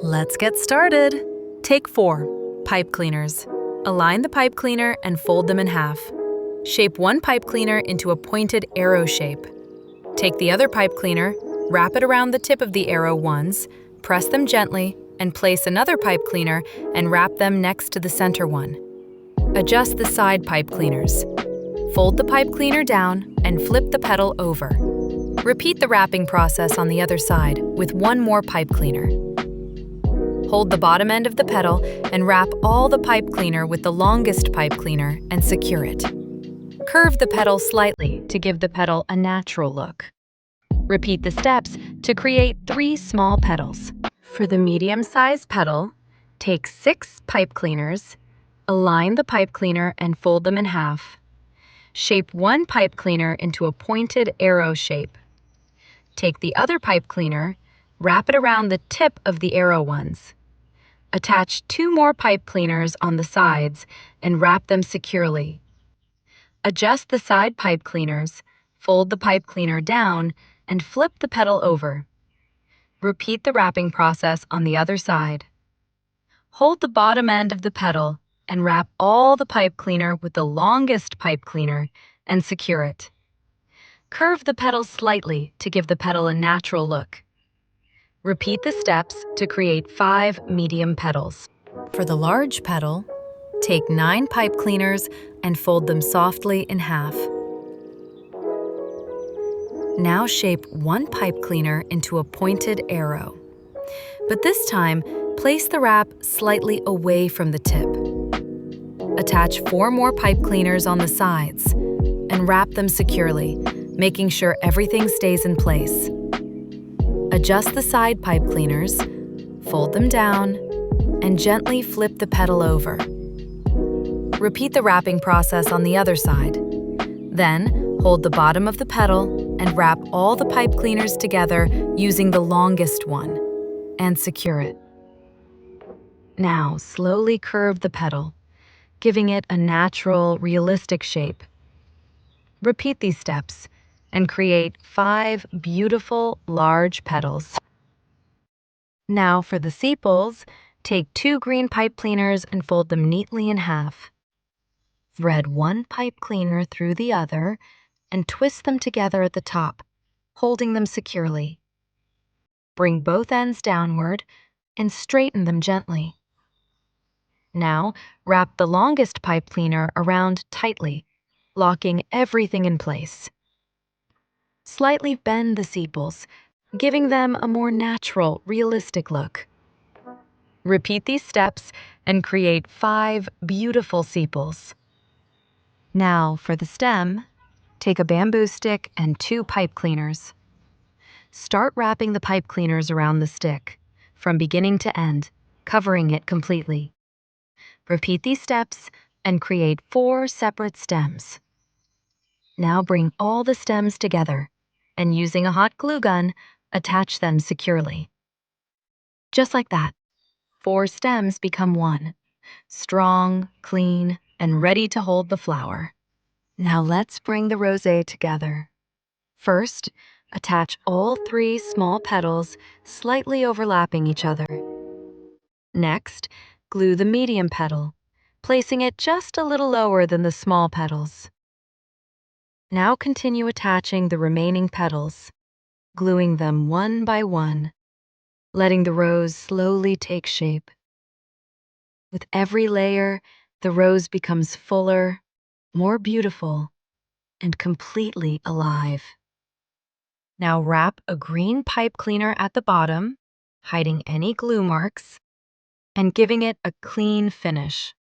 Let's get started. Take 4. Pipe cleaners. Align the pipe cleaner and fold them in half. Shape one pipe cleaner into a pointed arrow shape. Take the other pipe cleaner, wrap it around the tip of the arrow once, press them gently, and place another pipe cleaner and wrap them next to the center one. Adjust the side pipe cleaners. Fold the pipe cleaner down and flip the petal over. Repeat the wrapping process on the other side with one more pipe cleaner. Hold the bottom end of the petal and wrap all the pipe cleaner with the longest pipe cleaner and secure it. Curve the petal slightly to give the petal a natural look. Repeat the steps to create 3 small petals. For the medium-sized petal, take 6 pipe cleaners, align the pipe cleaner and fold them in half. Shape one pipe cleaner into a pointed arrow shape. Take the other pipe cleaner, wrap it around the tip of the arrow ones. Attach 2 more pipe cleaners on the sides and wrap them securely. Adjust the side pipe cleaners, fold the pipe cleaner down, and flip the petal over. Repeat the wrapping process on the other side. Hold the bottom end of the petal and wrap all the pipe cleaner with the longest pipe cleaner and secure it. Curve the petals slightly to give the petal a natural look. Repeat the steps to create 5 medium petals. For the large petal, take 9 pipe cleaners and fold them softly in half. Now shape one pipe cleaner into a pointed arrow. But this time, place the wrap slightly away from the tip. Attach 4 more pipe cleaners on the sides and wrap them securely, making sure everything stays in place. Adjust the side pipe cleaners, fold them down, and gently flip the petal over. Repeat the wrapping process on the other side. Then, hold the bottom of the petal and wrap all the pipe cleaners together using the longest one, and secure it. Now, slowly curve the petal, giving it a natural, realistic shape. Repeat these steps and create 5 beautiful, large petals. Now for the seepoles, take 2 green pipe cleaners and fold them neatly in half. Thread one pipe cleaner through the other and twist them together at the top, holding them securely. Bring both ends downward and straighten them gently. Now, wrap the longest pipe cleaner around tightly, locking everything in place. Slightly bend the sepals, giving them a more natural, realistic look. Repeat these steps and create 5 beautiful sepals. Now, for the stem, take a bamboo stick and 2 pipe cleaners. Start wrapping the pipe cleaners around the stick, from beginning to end, covering it completely. Repeat these steps and create 4 separate stems. Now bring all the stems together, and using a hot glue gun, attach them securely. Just like that, 4 stems become one, strong, clean, and ready to hold the flower. Now let's bring the rosette together. First, attach all 3 small petals slightly overlapping each other. Next, glue the medium petal, placing it just a little lower than the small petals. Now continue attaching the remaining petals, gluing them one by one, letting the rose slowly take shape. With every layer, the rose becomes fuller, more beautiful, and completely alive. Now wrap a green pipe cleaner at the bottom, hiding any glue marks, and giving it a clean finish.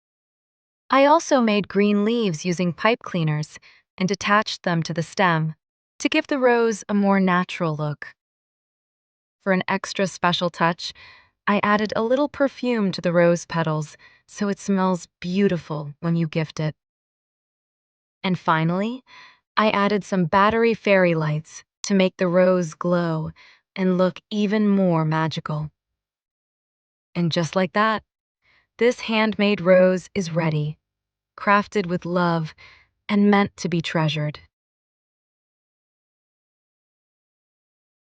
I also made green leaves using pipe cleaners and attached them to the stem to give the rose a more natural look. For an extra special touch, I added a little perfume to the rose petals so it smells beautiful when you gift it. And finally, I added some battery fairy lights to make the rose glow and look even more magical. And just like that, this handmade rose is ready, crafted with love and meant to be treasured.